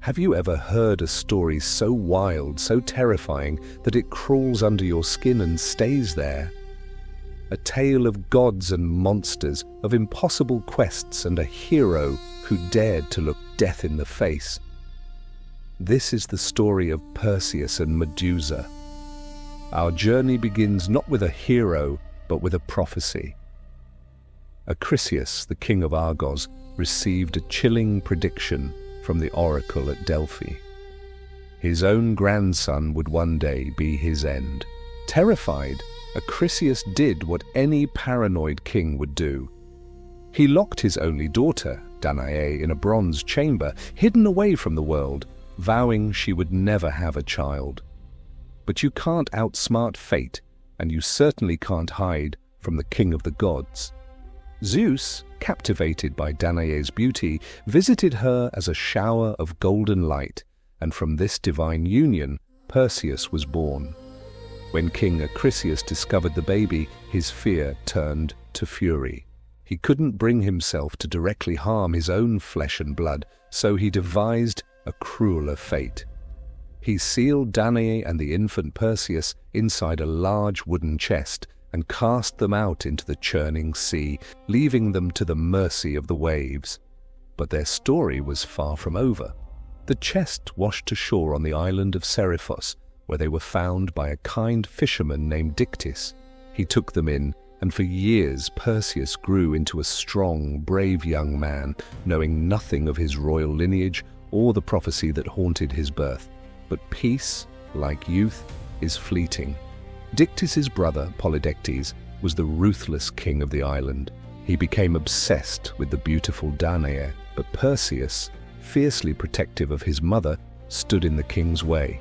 Have you ever heard a story so wild, so terrifying, that it crawls under your skin and stays there? A tale of gods and monsters, of impossible quests and a hero who dared to look death in the face. This is the story of Perseus and Medusa. Our journey begins not with a hero, but with a prophecy. Achilles, the king of Argos, received a chilling prediction from the oracle at Delphi. His own grandson would one day be his end. Terrified, Achilles did what any paranoid king would do. He locked his only daughter, Danaë, in a bronze chamber, hidden away from the world, vowing she would never have a child. But you can't outsmart fate, and you certainly can't hide from the king of the gods. Zeus, captivated by Danaë's beauty, visited her as a shower of golden light, and from this divine union, Perseus was born. When King Achilles discovered the baby, his fear turned to fury. He couldn't bring himself to directly harm his own flesh and blood, so he devised a crueler fate. He sealed Danaë and the infant Perseus inside a large wooden chest and cast them out into the churning sea, leaving them to the mercy of the waves. But their story was far from over. The chest washed ashore on the island of Seriphos, where they were found by a kind fisherman named Dictys. He took them in, and for years Perseus grew into a strong, brave young man, knowing nothing of his royal lineage or the prophecy that haunted his birth. But peace, like youth, is fleeting. Dictys's brother, Polydectes, was the ruthless king of the island. He became obsessed with the beautiful Danaë, but Perseus, fiercely protective of his mother, stood in the king's way.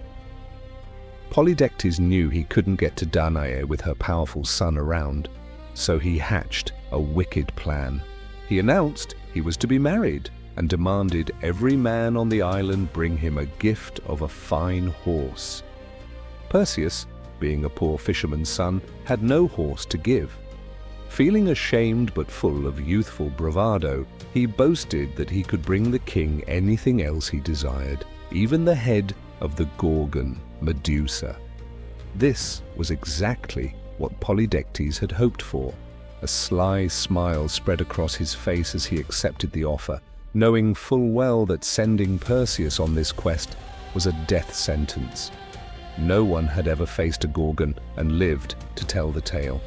Polydectes knew he couldn't get to Danaë with her powerful son around, so he hatched a wicked plan. He announced he was to be married and demanded every man on the island bring him a gift of a fine horse. Perseus, being a poor fisherman's son, had no horse to give. Feeling ashamed but full of youthful bravado, he boasted that he could bring the king anything else he desired, even the head of the Gorgon, Medusa. This was exactly what Polydectes had hoped for. A sly smile spread across his face as he accepted the offer, knowing full well that sending Perseus on this quest was a death sentence. No one had ever faced a Gorgon and lived to tell the tale.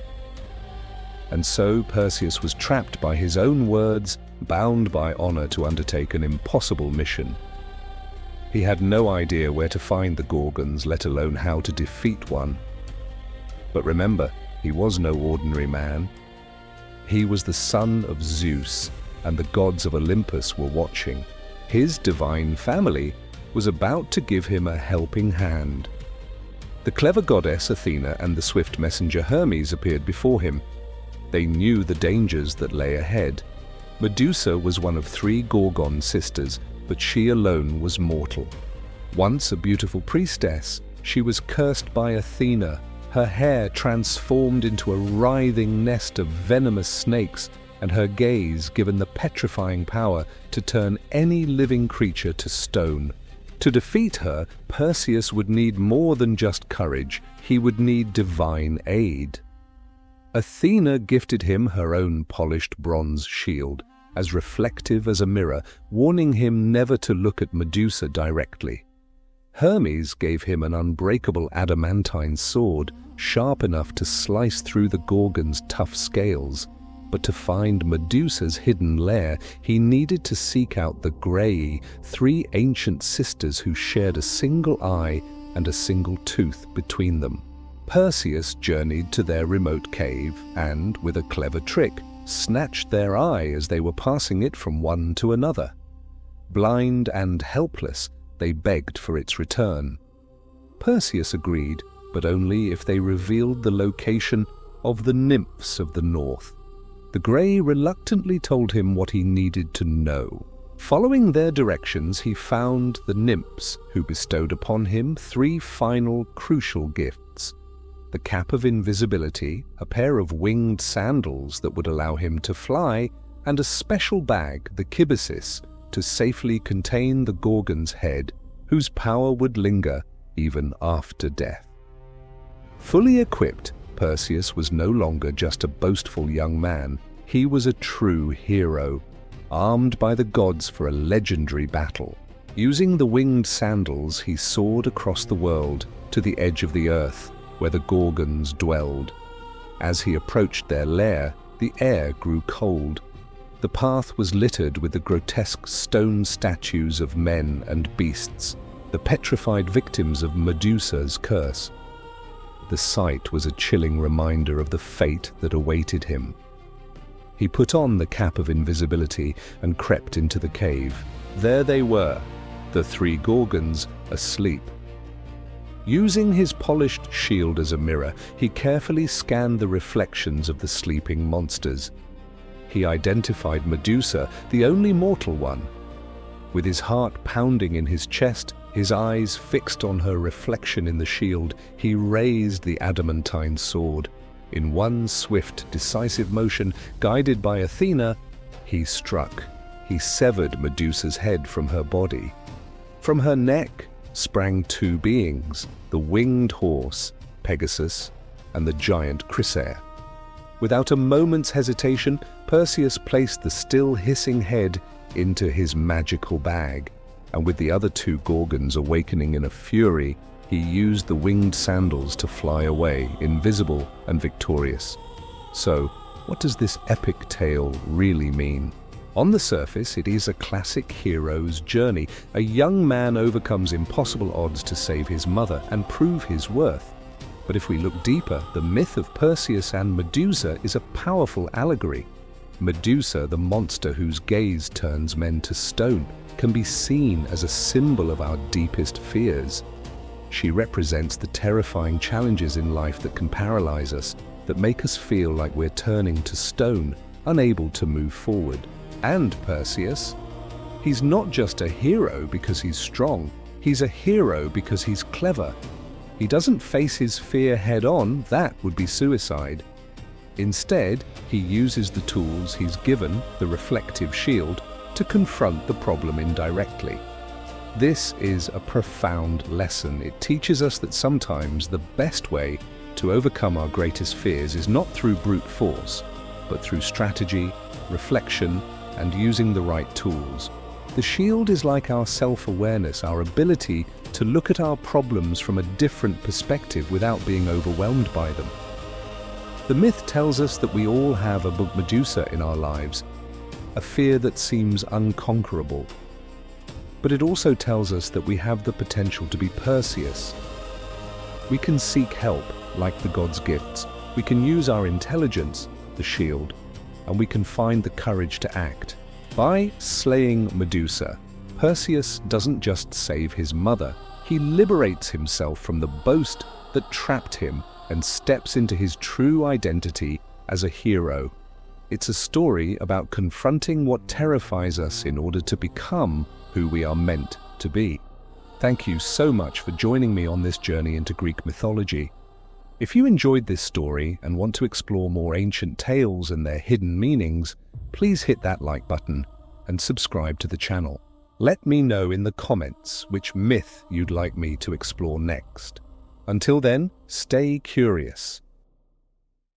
And so Perseus was trapped by his own words, bound by honor to undertake an impossible mission. He had no idea where to find the Gorgons, let alone how to defeat one. But remember, he was no ordinary man. He was the son of Zeus, and the gods of Olympus were watching. His divine family was about to give him a helping hand. The clever goddess Athena and the swift messenger Hermes appeared before him. They knew the dangers that lay ahead. Medusa was one of 3 Gorgon sisters, but she alone was mortal. Once a beautiful priestess, she was cursed by Athena, her hair transformed into a writhing nest of venomous snakes, and her gaze given the petrifying power to turn any living creature to stone. To defeat her, Perseus would need more than just courage. He would need divine aid. Athena gifted him her own polished bronze shield, as reflective as a mirror, warning him never to look at Medusa directly. Hermes gave him an unbreakable adamantine sword, sharp enough to slice through the Gorgon's tough scales. But to find Medusa's hidden lair, he needed to seek out the Grey, 3 ancient sisters who shared a single eye and a single tooth between them. Perseus journeyed to their remote cave and, with a clever trick, snatched their eye as they were passing it from one to another. Blind and helpless, they begged for its return. Perseus agreed, but only if they revealed the location of the nymphs of the north. The Grey reluctantly told him what he needed to know. Following their directions, he found the nymphs, who bestowed upon him 3 final crucial gifts: the Cap of Invisibility, a pair of winged sandals that would allow him to fly, and a special bag, the Pegasus, to safely contain the Gorgon's head, whose power would linger even after death. Fully equipped, Perseus was no longer just a boastful young man. He was a true hero, armed by the gods for a legendary battle. Using the winged sandals, he soared across the world to the edge of the earth, where the Gorgons dwelled. As he approached their lair, the air grew cold. The path was littered with the grotesque stone statues of men and beasts, the petrified victims of Medusa's curse. The sight was a chilling reminder of the fate that awaited him. He put on the Cap of Invisibility and crept into the cave. There they were, the three Gorgons, asleep. Using his polished shield as a mirror, he carefully scanned the reflections of the sleeping monsters. He identified Medusa, the only mortal one. With his heart pounding in his chest, his eyes fixed on her reflection in the shield, he raised the adamantine sword. In one swift, decisive motion, guided by Athena, he struck. He severed Medusa's head from her body. From her neck sprang two beings, the winged horse, Pegasus, and the giant Chrysaor. Without a moment's hesitation, Perseus placed the still hissing head into his magical bag, and with the other two Gorgons awakening in a fury, he used the winged sandals to fly away, invisible and victorious. So, what does this epic tale really mean? On the surface, it is a classic hero's journey. A young man overcomes impossible odds to save his mother and prove his worth. But if we look deeper, the myth of Perseus and Medusa is a powerful allegory. Medusa, the monster whose gaze turns men to stone, can be seen as a symbol of our deepest fears. She represents the terrifying challenges in life that can paralyze us, that make us feel like we're turning to stone, unable to move forward. And Perseus, he's not just a hero because he's strong, he's a hero because he's clever. He doesn't face his fear head-on, that would be suicide. Instead, he uses the tools he's given, the reflective shield, to confront the problem indirectly. This is a profound lesson. It teaches us that sometimes the best way to overcome our greatest fears is not through brute force, but through strategy, reflection, and using the right tools. The shield is like our self-awareness, our ability to look at our problems from a different perspective without being overwhelmed by them. The myth tells us that we all have a Medusa in our lives, a fear that seems unconquerable. But it also tells us that we have the potential to be Perseus. We can seek help, like the gods' gifts. We can use our intelligence, the shield, and we can find the courage to act. By slaying Medusa, Perseus doesn't just save his mother, he liberates himself from the boast that trapped him and steps into his true identity as a hero. It's a story about confronting what terrifies us in order to become who we are meant to be. Thank you so much for joining me on this journey into Greek mythology. If you enjoyed this story and want to explore more ancient tales and their hidden meanings, please hit that like button and subscribe to the channel. Let me know in the comments which myth you'd like me to explore next. Until then, stay curious